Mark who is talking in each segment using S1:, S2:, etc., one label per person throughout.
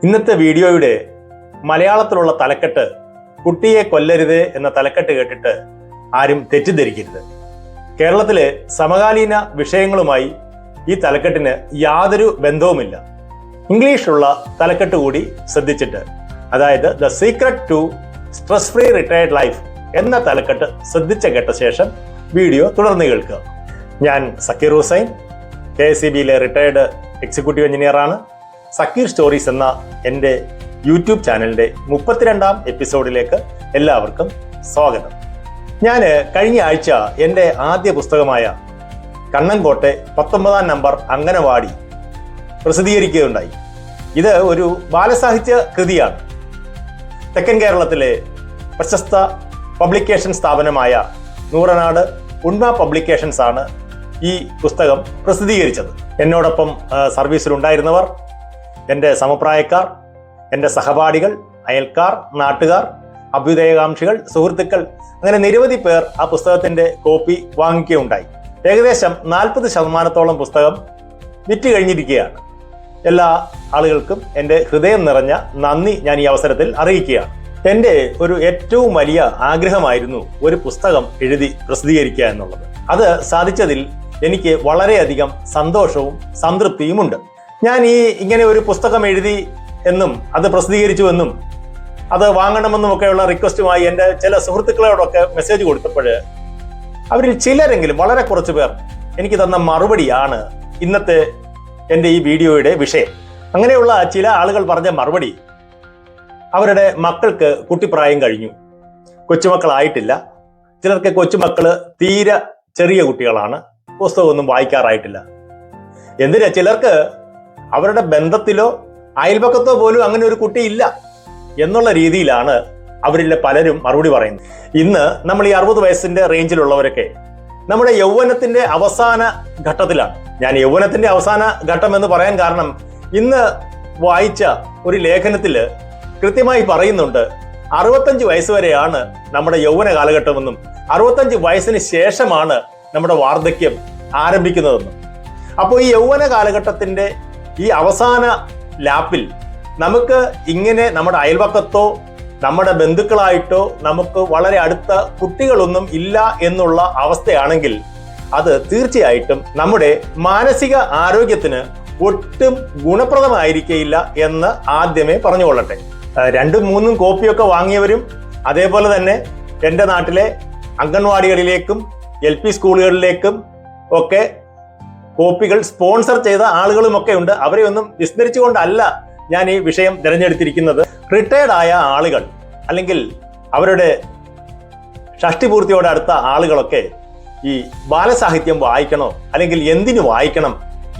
S1: ഇന്നത്തെ വീഡിയോയുടെ മലയാളത്തിലുള്ള തലക്കെട്ട് കുട്ടിയെ കൊല്ലരുത് എന്ന തലക്കെട്ട് കേട്ടിട്ട് ആരും തെറ്റിദ്ധരിക്കരുത്. കേരളത്തിലെ സമകാലീന വിഷയങ്ങളുമായി ഈ തലക്കെട്ടിന് യാതൊരു ബന്ധവുമില്ല. ഇംഗ്ലീഷിലുള്ള തലക്കെട്ട് കൂടി ശ്രദ്ധിച്ചിട്ട്, അതായത് the secret to stress free retired life എന്ന തലക്കെട്ട് ശ്രദ്ധിച്ച കേട്ട ശേഷം വീഡിയോ തുടർന്ന് കേൾക്കുക. ഞാൻ സക്കീർ ഹുസൈൻ, KSEBയിലെ റിട്ടയർഡ് എക്സിക്യൂട്ടീവ് എഞ്ചിനീയറാണ്. സക്കീർ സ്റ്റോറീസ് എന്ന എൻ്റെ യൂട്യൂബ് ചാനലിൻ്റെ 32ാം എപ്പിസോഡിലേക്ക് എല്ലാവർക്കും സ്വാഗതം. ഞാൻ കഴിഞ്ഞ ആഴ്ച എൻ്റെ ആദ്യ പുസ്തകമായ കണ്ണൻകോട്ടെ 19ാം നമ്പർ അംഗനവാടി പ്രസിദ്ധീകരിക്കുകയുണ്ടായി. ഇത് ഒരു ബാലസാഹിത്യ കൃതിയാണ്. തെക്കൻ കേരളത്തിലെ പ്രശസ്ത പബ്ലിക്കേഷൻ സ്ഥാപനമായ നൂറനാട് ഉണ്മ പബ്ലിക്കേഷൻസ് ആണ് ഈ പുസ്തകം പ്രസിദ്ധീകരിച്ചത്. എന്നോടൊപ്പം സർവീസിലുണ്ടായിരുന്നവർ, എൻ്റെ സമപ്രായക്കാർ, എൻ്റെ സഹപാഠികൾ, അയൽക്കാർ, നാട്ടുകാർ, അഭ്യുദയകാംക്ഷികൾ, സുഹൃത്തുക്കൾ, അങ്ങനെ നിരവധി പേർ ആ പുസ്തകത്തിൻ്റെ കോപ്പി വാങ്ങിക്കുകയുണ്ടായി. ഏകദേശം 40% പുസ്തകം വിറ്റ് കഴിഞ്ഞിരിക്കുകയാണ്. എല്ലാ ആളുകൾക്കും എൻ്റെ ഹൃദയം നിറഞ്ഞ നന്ദി ഞാൻ ഈ അവസരത്തിൽ അറിയിക്കുകയാണ്. എൻ്റെ ഒരു ഏറ്റവും വലിയ ആഗ്രഹമായിരുന്നു ഒരു പുസ്തകം എഴുതി പ്രസിദ്ധീകരിക്കുക എന്നുള്ളത്. അത് സാധിച്ചതിൽ എനിക്ക് വളരെയധികം സന്തോഷവും സംതൃപ്തിയുമുണ്ട്. ഞാൻ ഇങ്ങനെ ഒരു പുസ്തകം എഴുതി എന്നും അത് പ്രസിദ്ധീകരിച്ചു എന്നും അത് വാങ്ങണമെന്നും ഒക്കെയുള്ള റിക്വസ്റ്റുമായി എൻ്റെ ചില സുഹൃത്തുക്കളോടൊക്കെ മെസ്സേജ് കൊടുത്തപ്പോൾ അവരിൽ ചിലരെങ്കിലും, വളരെ കുറച്ച് പേർ എനിക്ക് തന്ന മറുപടിയാണ് ഇന്നത്തെ എൻ്റെ ഈ വീഡിയോയുടെ വിഷയം. അങ്ങനെയുള്ള ചില ആളുകൾ പറഞ്ഞ മറുപടി, അവരുടെ മക്കൾക്ക് കുട്ടിപ്രായം കഴിഞ്ഞു, കൊച്ചുമക്കളായിട്ടില്ല. ചിലർക്ക് കൊച്ചുമക്കള് തീരെ ചെറിയ കുട്ടികളാണ്, പുസ്തകമൊന്നും വായിക്കാറായിട്ടില്ല. എന്തിനാ, ചിലർക്ക് അവരുടെ ബന്ധത്തിലോ അയൽപക്കത്തോ പോലും അങ്ങനെ ഒരു കുട്ടി ഇല്ല എന്നുള്ള രീതിയിലാണ് അവരിലെ പലരും മറുപടി പറയുന്നത്. ഇന്ന് നമ്മൾ ഈ 60 വയസ്സിന്റെ റേഞ്ചിലുള്ളവരൊക്കെ നമ്മുടെ യൗവനത്തിന്റെ അവസാന ഘട്ടത്തിലാണ്. ഞാൻ യൗവനത്തിന്റെ അവസാന ഘട്ടം എന്ന് പറയാൻ കാരണം, ഇന്ന് വായിച്ച ഒരു ലേഖനത്തിൽ കൃത്യമായി പറയുന്നുണ്ട് 65 വയസ്സ് വരെയാണ് നമ്മുടെ യൗവന കാലഘട്ടമെന്നും 65 വയസ്സിന് ശേഷമാണ് നമ്മുടെ വാർദ്ധക്യം ആരംഭിക്കുന്നതെന്നും. അപ്പോൾ ഈ യൗവന കാലഘട്ടത്തിന്റെ ഈ അവസാന ലാപ്പിൽ നമുക്ക് ഇങ്ങനെ നമ്മുടെ അയൽപക്കത്തോ നമ്മുടെ ബന്ധുക്കളായിട്ടോ നമുക്ക് വളരെ അടുത്ത കുട്ടികളൊന്നും ഇല്ല എന്നുള്ള അവസ്ഥയാണെങ്കിൽ അത് തീർച്ചയായിട്ടും നമ്മുടെ മാനസിക ആരോഗ്യത്തിന് ഒട്ടും ഗുണപ്രദമായിരിക്കില്ല എന്ന് ആദ്യമേ പറഞ്ഞുകൊള്ളട്ടെ. 2-3 കോപ്പിയൊക്കെ വാങ്ങിയവരും, അതേപോലെ തന്നെ എൻ്റെ നാട്ടിലെ അംഗൻവാടികളിലേക്കും LP സ്കൂളുകളിലേക്കും ഒക്കെ കോപ്പികൾ സ്പോൺസർ ചെയ്ത ആളുകളുമൊക്കെ ഉണ്ട്. അവരെ ഒന്നും വിസ്മരിച്ചുകൊണ്ടല്ല ഞാൻ ഈ വിഷയം തിരഞ്ഞെടുത്തിരിക്കുന്നത്. റിട്ടയർഡ് ആയ ആളുകൾ, അല്ലെങ്കിൽ അവരുടെ ഷഷ്ടിപൂർത്തിയോടെ അടുത്ത ആളുകളൊക്കെ ഈ ബാലസാഹിത്യം വായിക്കണോ, അല്ലെങ്കിൽ എന്തിനു വായിക്കണം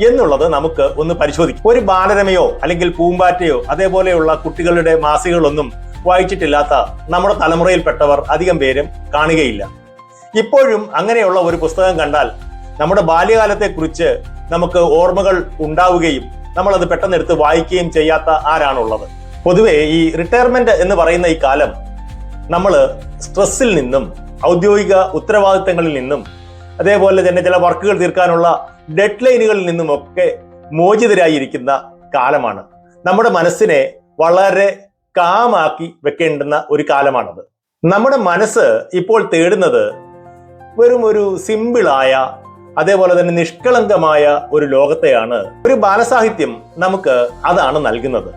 S1: എന്നുള്ളത് നമുക്ക് ഒന്ന് പരിശോധിക്കാം. ഒരു ബാലരമയോ അല്ലെങ്കിൽ പൂമ്പാറ്റയോ അതേപോലെയുള്ള കുട്ടികളുടെ മാസികകളൊന്നും വായിച്ചിട്ടില്ലാത്ത നമ്മുടെ തലമുറയിൽപ്പെട്ടവർ അധികം പേരും കാണുകയില്ല. ഇപ്പോഴും അങ്ങനെയുള്ള ഒരു പുസ്തകം കണ്ടാൽ നമ്മുടെ ബാല്യകാലത്തെക്കുറിച്ച് നമുക്ക് ഓർമ്മകൾ ഉണ്ടാവുകയും നമ്മളത് പെട്ടെന്ന് എടുത്ത് വായിക്കുകയും ചെയ്യാത്ത ആരാണുള്ളത്? പൊതുവെ ഈ റിട്ടയർമെന്റ് എന്ന് പറയുന്ന ഈ കാലം നമ്മൾ സ്ട്രെസ്സിൽ നിന്നും, ഔദ്യോഗിക ഉത്തരവാദിത്തങ്ങളിൽ നിന്നും, അതേപോലെ തന്നെ ചില വർക്കുകൾ തീർക്കാനുള്ള ഡെഡ് ലൈനുകളിൽ നിന്നും ഒക്കെ മോചിതരായിരിക്കുന്ന കാലമാണ്. നമ്മുടെ മനസ്സിനെ വളരെ കാമാക്കി വെക്കേണ്ടുന്ന ഒരു കാലമാണത്. നമ്മുടെ മനസ്സ് ഇപ്പോൾ തേടുന്നത് വെറും ഒരു സിമ്പിളായ, അതേപോലെ തന്നെ നിഷ്കളങ്കമായ ഒരു ലോകത്തെയാണ്. ഒരു ബാലസാഹിത്യം നമുക്ക് അതാണ് നൽകുന്നത്.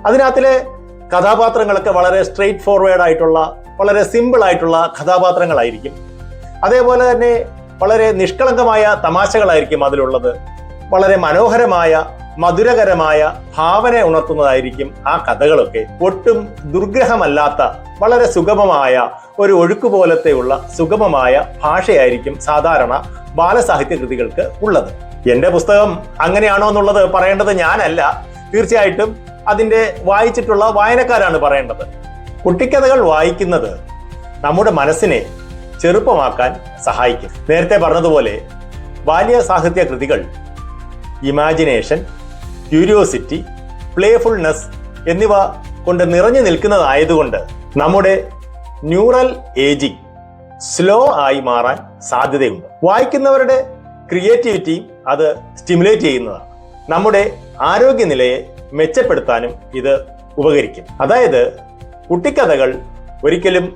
S1: അതിനകത്തിലെ കഥാപാത്രങ്ങളൊക്കെ വളരെ സ്ട്രെയിറ്റ് ഫോർവേഡ് ആയിട്ടുള്ള, വളരെ സിമ്പിൾ ആയിട്ടുള്ള കഥാപാത്രങ്ങളായിരിക്കും. അതേപോലെ തന്നെ വളരെ നിഷ്കളങ്കമായ തമാശകളായിരിക്കും അതിലുള്ളത്. വളരെ മനോഹരമായ, മധുരകരമായ ഭാവന ഉണർത്തുന്നതായിരിക്കും ആ കഥകളൊക്കെ. ഒട്ടും ദുർഗ്രഹമല്ലാത്ത, വളരെ സുഗമമായ, ഒരു ഒഴുക്ക് പോലത്തെയുള്ള സുഗമമായ ഭാഷയായിരിക്കും സാധാരണ ബാലസാഹിത്യ കൃതികൾക്ക് ഉള്ളത്. എൻ്റെ പുസ്തകം അങ്ങനെയാണോ എന്നുള്ളത് പറയേണ്ടത് ഞാനല്ല, തീർച്ചയായിട്ടും അതിൻ്റെ വായിച്ചിട്ടുള്ള വായനക്കാരാണ് പറയേണ്ടത്. കുട്ടിക്കഥകൾ വായിക്കുന്നത് നമ്മുടെ മനസ്സിനെ ചെറുപ്പമാക്കാൻ സഹായിക്കും. നേരത്തെ പറഞ്ഞതുപോലെ ബാല്യ സാഹിത്യ കൃതികൾ ഇമാജിനേഷൻ, ക്യൂരിയോസിറ്റി, പ്ലേഫുൾനെസ് എന്നിവ കൊണ്ട് നിറഞ്ഞു നിൽക്കുന്നതായതുകൊണ്ട് നമ്മുടെ ന്യൂറൽ ഏജിങ് സ്ലോ ആയി മാറാൻ സാധ്യതയുണ്ട്. വായിക്കുന്നവരുടെ ക്രിയേറ്റിവിറ്റിയും അത് സ്റ്റിമുലേറ്റ് ചെയ്യുന്നതാണ്. നമ്മുടെ ആരോഗ്യനിലയെ മെച്ചപ്പെടുത്താനും ഇത് ഉപകരിക്കും. അതായത് കുട്ടിക്കഥകൾ ഒരിക്കലും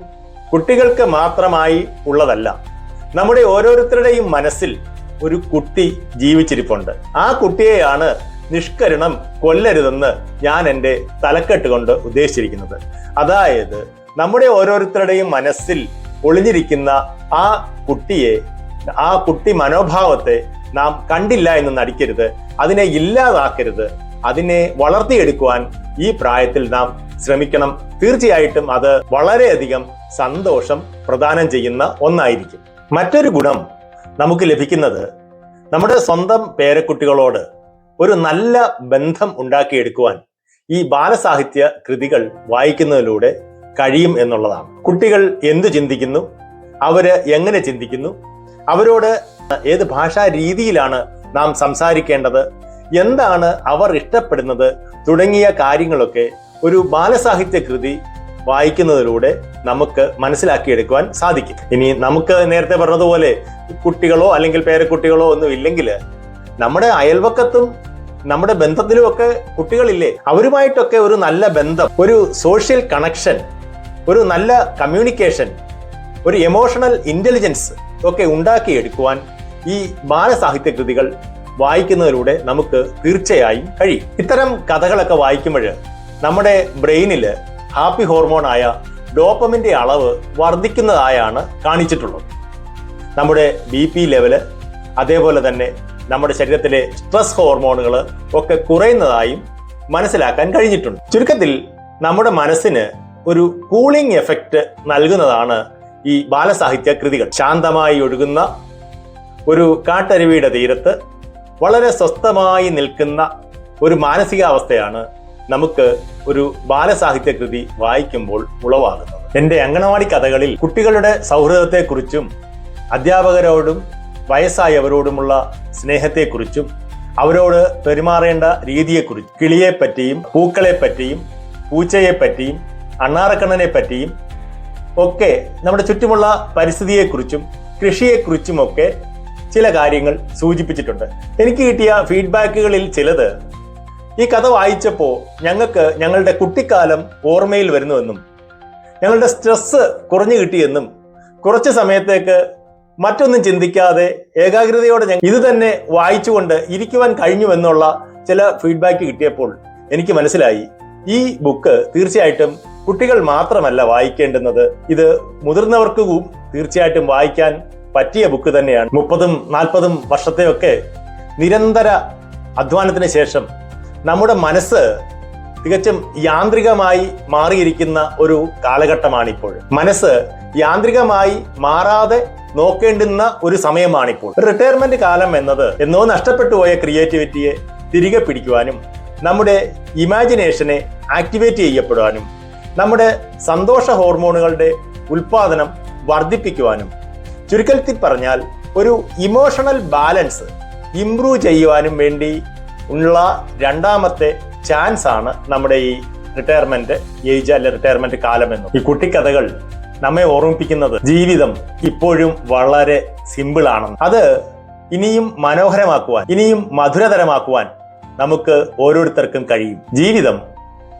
S1: കുട്ടികൾക്ക് മാത്രമായി ഉള്ളതല്ല. നമ്മുടെ ഓരോരുത്തരുടെയും മനസ്സിൽ ഒരു കുട്ടി ജീവിച്ചിരിപ്പുണ്ട്. ആ കുട്ടിയെയാണ് നിഷ്കരുണം കൊല്ലരുതെന്ന് ഞാൻ എൻ്റെ തലക്കെട്ട് കൊണ്ട് ഉദ്ദേശിച്ചിരിക്കുന്നത്. അതായത് നമ്മുടെ ഓരോരുത്തരുടെയും മനസ്സിൽ ഒളിഞ്ഞിരിക്കുന്ന ആ കുട്ടിയെ, ആ കുട്ടി മനോഭാവത്തെ നാം കണ്ടില്ല എന്ന് നടിക്കരുത്, അതിനെ ഇല്ലാതാക്കരുത്. അതിനെ വളർത്തിയെടുക്കുവാൻ ഈ പ്രായത്തിൽ നാം ശ്രമിക്കണം. തീർച്ചയായിട്ടും അത് വളരെയധികം സന്തോഷം പ്രദാനം ചെയ്യുന്ന ഒന്നായിരിക്കും. മറ്റൊരു ഗുണം നമുക്ക് ലഭിക്കുന്നത് നമ്മുടെ സ്വന്തം പേരക്കുട്ടികളോട് ഒരു നല്ല ബന്ധം ഉണ്ടാക്കിയെടുക്കുവാൻ ഈ ബാലസാഹിത്യ കൃതികൾ വായിക്കുന്നതിലൂടെ കഴിയും എന്നുള്ളതാണ്. കുട്ടികൾ എന്തു ചിന്തിക്കുന്നു, അവര് എങ്ങനെ ചിന്തിക്കുന്നു, അവരോട് ഏത് ഭാഷാ രീതിയിലാണ് നാം സംസാരിക്കേണ്ടത്, എന്താണ് അവർ ഇഷ്ടപ്പെടുന്നത് തുടങ്ങിയ കാര്യങ്ങളൊക്കെ ഒരു ബാലസാഹിത്യ കൃതി വായിക്കുന്നതിലൂടെ നമുക്ക് മനസ്സിലാക്കിയെടുക്കുവാൻ സാധിക്കും. ഇനി നമുക്ക് നേരത്തെ പറഞ്ഞതുപോലെ കുട്ടികളോ അല്ലെങ്കിൽ പേരക്കുട്ടികളോ ഒന്നും ഇല്ലെങ്കിൽ നമ്മുടെ അയൽവക്കത്തും നമ്മുടെ ബന്ധത്തിലും ഒക്കെ കുട്ടികളില്ലേ, അവരുമായിട്ടൊക്കെ ഒരു നല്ല ബന്ധം, ഒരു സോഷ്യൽ കണക്ഷൻ, ഒരു നല്ല കമ്മ്യൂണിക്കേഷൻ, ഒരു എമോഷണൽ ഇന്റലിജൻസ് ഒക്കെ ഉണ്ടാക്കിയെടുക്കുവാൻ ഈ ബാലസാഹിത്യ കൃതികൾ വായിക്കുന്നതിലൂടെ നമുക്ക് തീർച്ചയായും കഴിയും. ഇത്തരം കഥകളൊക്കെ വായിക്കുമ്പോൾ നമ്മുടെ ബ്രെയിനിൽ ഹാപ്പി ഹോർമോൺ ആയ ഡോപ്പമിന്റെ അളവ് വർദ്ധിക്കുന്നതായാണ് കാണിച്ചിട്ടുള്ളത്. നമ്മുടെ BP ലെവല്, അതേപോലെ തന്നെ നമ്മുടെ ശരീരത്തിലെ സ്ട്രെസ് ഹോർമോണുകൾ ഒക്കെ കുറയുന്നതായും മനസ്സിലാക്കാൻ കഴിഞ്ഞിട്ടുണ്ട്. ചുരുക്കത്തിൽ നമ്മുടെ മനസ്സിന് ഒരു കൂളിംഗ് എഫക്റ്റ് നൽകുന്നതാണ് ഈ ബാലസാഹിത്യ കൃതികൾ. ശാന്തമായി ഒഴുകുന്ന ഒരു കാട്ടരുവിയുടെ തീരത്ത് വളരെ സ്വസ്ഥമായി നിൽക്കുന്ന ഒരു മാനസികാവസ്ഥയാണ് നമുക്ക് ഒരു ബാലസാഹിത്യ കൃതി വായിക്കുമ്പോൾ ഉളവാകുന്നത്. എൻ്റെ അങ്കണവാടി കഥകളിൽ കുട്ടികളുടെ സൗഹൃദത്തെക്കുറിച്ചും അധ്യാപകരോടും വയസ്സായവരോടുമുള്ള സ്നേഹത്തെക്കുറിച്ചും അവരോട് പെരുമാറേണ്ട രീതിയെക്കുറിച്ചും, കിളിയെപ്പറ്റിയും പൂക്കളെപ്പറ്റിയും പൂച്ചയെപ്പറ്റിയും അണ്ണാറക്കണ്ണനെ പറ്റിയും ഒക്കെ നമ്മുടെ ചുറ്റുമുള്ള പരിസ്ഥിതിയെക്കുറിച്ചും കൃഷിയെക്കുറിച്ചുമൊക്കെ ചില കാര്യങ്ങൾ സൂചിപ്പിച്ചിട്ടുണ്ട്. എനിക്ക് കിട്ടിയ ഫീഡ്ബാക്കുകളിൽ ചിലത് ഈ കഥ വായിച്ചപ്പോൾ ഞങ്ങൾക്ക് ഞങ്ങളുടെ കുട്ടിക്കാലം ഓർമ്മയിൽ വരുന്നുവെന്നും ഞങ്ങളുടെ സ്ട്രെസ് കുറഞ്ഞു കിട്ടിയെന്നും കുറച്ച് സമയത്തേക്ക് മറ്റൊന്നും ചിന്തിക്കാതെ ഏകാഗ്രതയോടെ ഇത് തന്നെ വായിച്ചുകൊണ്ട് ഇരിക്കുവാൻ കഴിഞ്ഞുവെന്നുള്ള ചില ഫീഡ്ബാക്ക് കിട്ടിയപ്പോൾ എനിക്ക് മനസ്സിലായി, ഈ ബുക്ക് തീർച്ചയായിട്ടും കുട്ടികൾ മാത്രമല്ല വായിക്കേണ്ടുന്നത്, ഇത് മുതിർന്നവർക്ക് തീർച്ചയായിട്ടും വായിക്കാൻ പറ്റിയ ബുക്ക് തന്നെയാണ്. 30-40 വർഷത്തെയൊക്കെ നിരന്തര അധ്വാനത്തിന് ശേഷം നമ്മുടെ മനസ്സ് തികച്ചും യാന്ത്രികമായി മാറിയിരിക്കുന്ന ഒരു കാലഘട്ടമാണിപ്പോൾ. മനസ്സ് യാന്ത്രികമായി മാറാതെ നോക്കേണ്ടുന്ന ഒരു സമയമാണിപ്പോൾ. റിട്ടയർമെന്റ് കാലം എന്നത് എന്നോ നഷ്ടപ്പെട്ടു പോയ ക്രിയേറ്റിവിറ്റിയെ തിരികെ പിടിക്കുവാനും നമ്മുടെ ഇമാജിനേഷനെ ആക്ടിവേറ്റ് ചെയ്യപ്പെടുവാനും നമ്മുടെ സന്തോഷ ഹോർമോണുകളുടെ ഉൽപാദനം വർദ്ധിപ്പിക്കുവാനും, ചുരുക്കത്തിൽ പറഞ്ഞാൽ ഒരു ഇമോഷണൽ ബാലൻസ് ഇംപ്രൂവ് ചെയ്യുവാനും വേണ്ടി ഉള്ള രണ്ടാമത്തെ ചാൻസ് ആണ് നമ്മുടെ ഈ റിട്ടയർമെന്റ് ഏജ് അല്ലെ റിട്ടയർമെന്റ് കാലം എന്നും. ഈ കുട്ടിക്കഥകൾ നമ്മെ ഓർമ്മിപ്പിക്കുന്നത് ജീവിതം ഇപ്പോഴും വളരെ സിമ്പിൾ ആണെന്ന്. അത് ഇനിയും മനോഹരമാക്കുവാൻ, ഇനിയും മധുരതരമാക്കുവാൻ നമുക്ക് ഓരോരുത്തർക്കും കഴിയും. ജീവിതം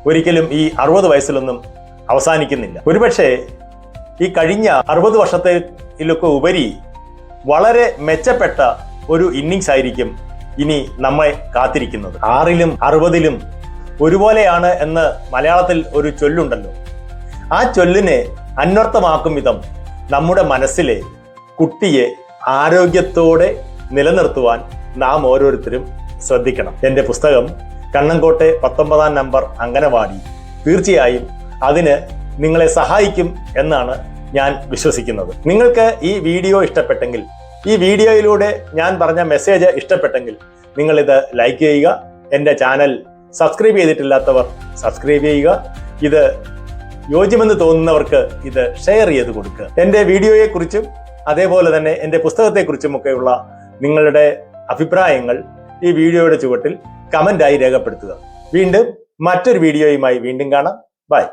S1: ഒരിക്കലും ഈ 60 വയസ്സിലൊന്നും അവസാനിക്കുന്നില്ല. ഒരുപക്ഷെ ഈ കഴിഞ്ഞ 60 വർഷത്തിലൊക്കെ ഉപരി വളരെ മെച്ചപ്പെട്ട ഒരു ഇന്നിങ്സ് ആയിരിക്കും ഇനി നമ്മെ കാത്തിരിക്കുന്നത്. 6ലും 60ലും ഒരുപോലെയാണ് എന്ന് മലയാളത്തിൽ ഒരു ചൊല്ലുണ്ടല്ലോ. ആ ചൊല്ലിനെ അന്വർത്ഥമാക്കും വിധം നമ്മുടെ മനസ്സിലെ കുട്ടിയെ ആരോഗ്യത്തോടെ നിലനിർത്തുവാൻ നാം ഓരോരുത്തരും ശ്രദ്ധിക്കണം. എൻ്റെ പുസ്തകം കണ്ണങ്കോട്ടെ 19-ാം നമ്പർ അങ്കണവാടി തീർച്ചയായും അതിന് നിങ്ങളെ സഹായിക്കും എന്നാണ് ഞാൻ വിശ്വസിക്കുന്നത്. നിങ്ങൾക്ക് ഈ വീഡിയോ ഇഷ്ടപ്പെട്ടെങ്കിൽ, ഈ വീഡിയോയിലൂടെ ഞാൻ പറഞ്ഞ മെസ്സേജ് ഇഷ്ടപ്പെട്ടെങ്കിൽ നിങ്ങളിത് ലൈക്ക് ചെയ്യുക. എൻ്റെ ചാനൽ സബ്സ്ക്രൈബ് ചെയ്തിട്ടില്ലാത്തവർ സബ്സ്ക്രൈബ് ചെയ്യുക. ഇത് യോജ്യമെന്ന് തോന്നുന്നവർക്ക് ഇത് ഷെയർ ചെയ്ത് കൊടുക്കുക. എൻ്റെ വീഡിയോയെക്കുറിച്ചും അതേപോലെ തന്നെ എൻ്റെ പുസ്തകത്തെക്കുറിച്ചുമൊക്കെയുള്ള നിങ്ങളുടെ അഭിപ്രായങ്ങൾ ഈ വീഡിയോയുടെ ചുവട്ടിൽ കമൻ്റായി രേഖപ്പെടുത്തുക. വീണ്ടും മറ്റൊരു വീഡിയോയുമായി വീണ്ടും കാണാം. ബൈ.